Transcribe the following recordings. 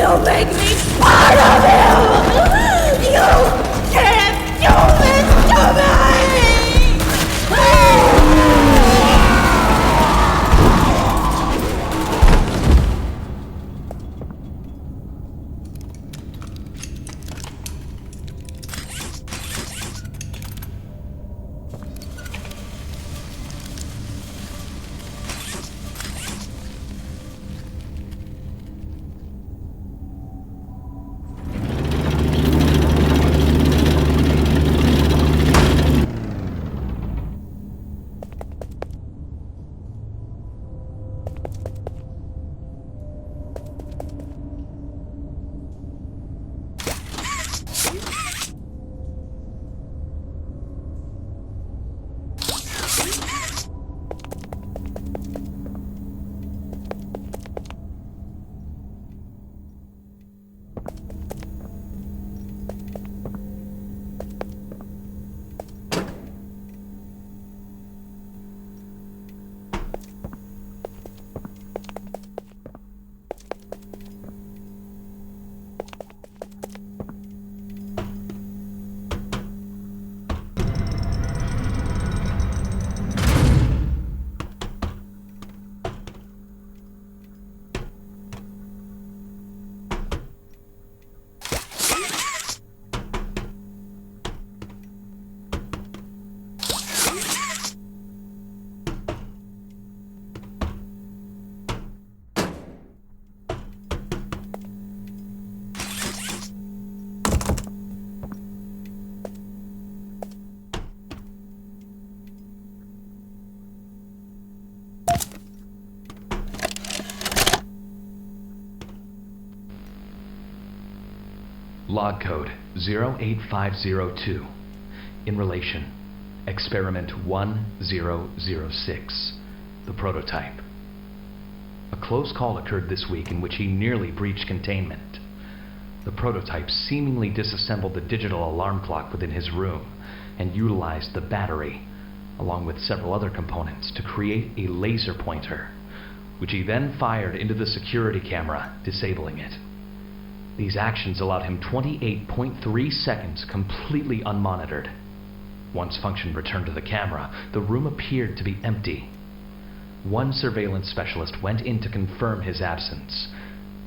You make me part of you! You can't do this to me! Log code 08502. In relation, experiment 1006, the prototype. A close call occurred this week in which he nearly breached containment. The prototype seemingly disassembled the digital alarm clock within his room and utilized the battery, along with several other components, to create a laser pointer, which he then fired into the security camera, disabling it. These actions allowed him 28.3 seconds completely unmonitored. Once function returned to the camera, the room appeared to be empty. One surveillance specialist went in to confirm his absence.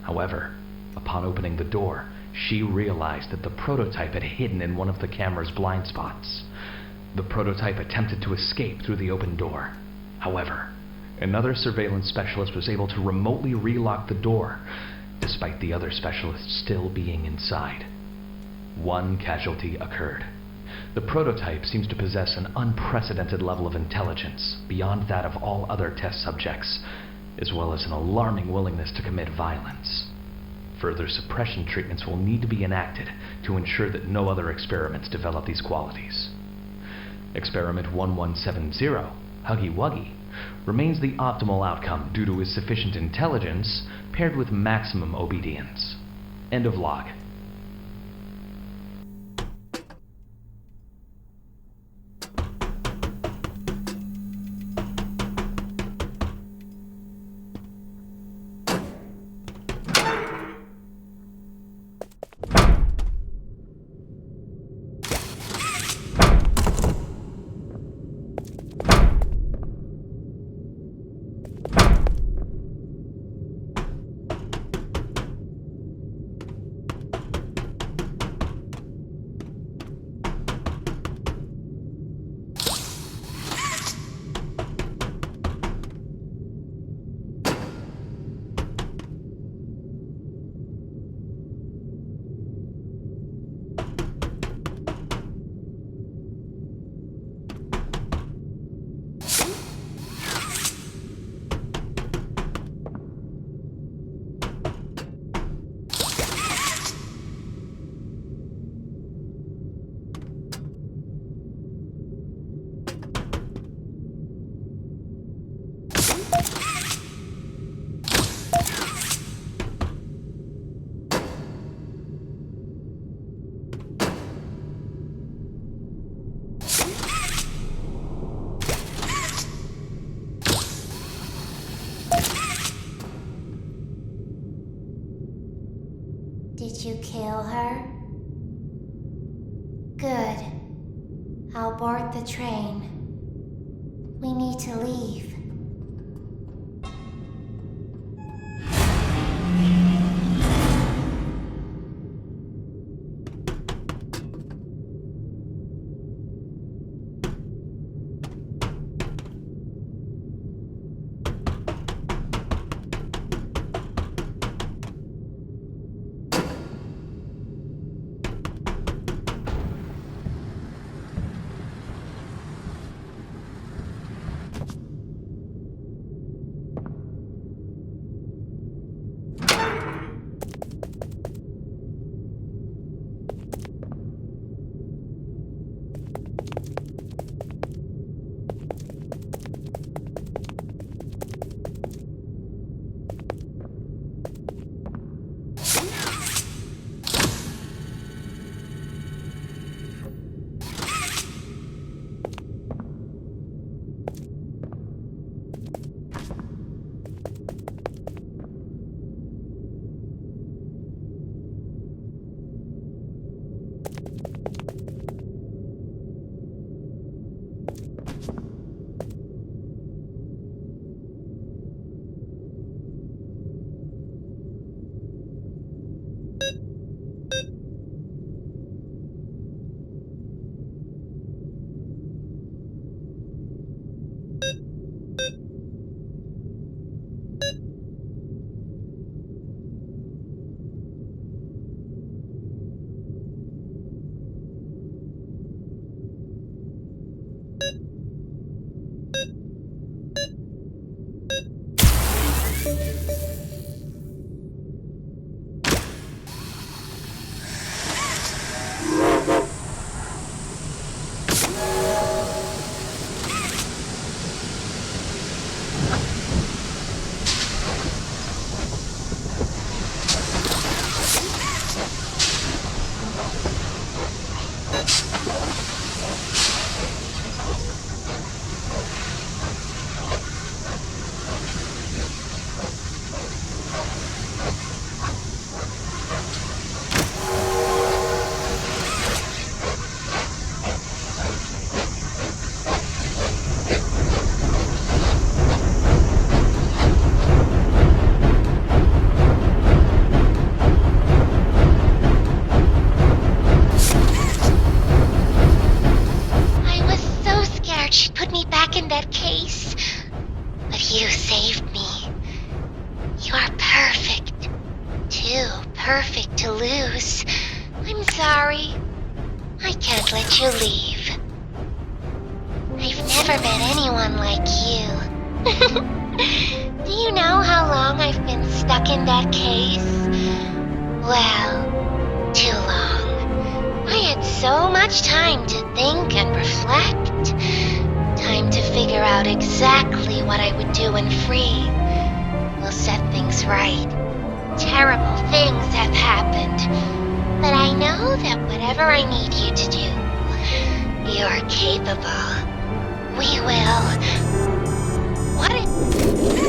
However, upon opening the door, she realized that the prototype had hidden in one of the camera's blind spots. The prototype attempted to escape through the open door. However, another surveillance specialist was able to remotely relock the door, despite the other specialists still being inside. One casualty occurred. The prototype seems to possess an unprecedented level of intelligence beyond that of all other test subjects, as well as an alarming willingness to commit violence. Further suppression treatments will need to be enacted to ensure that no other experiments develop these qualities. Experiment 1170, Huggy Wuggy, remains the optimal outcome due to his sufficient intelligence paired with maximum obedience. End of log. you kill her? Good. I'll board the train. We need to leave. In that case, but you saved me. You are perfect. Too perfect to lose. I'm sorry. I can't let you leave. I've never met anyone like you. Do you know how long I've been stuck in that case? Well, too long. I had so much time to think and reflect. Time to figure out exactly what I would do when free. We'll set things right. Terrible things have happened. But I know that whatever I need you to do, you're capable. We will. What?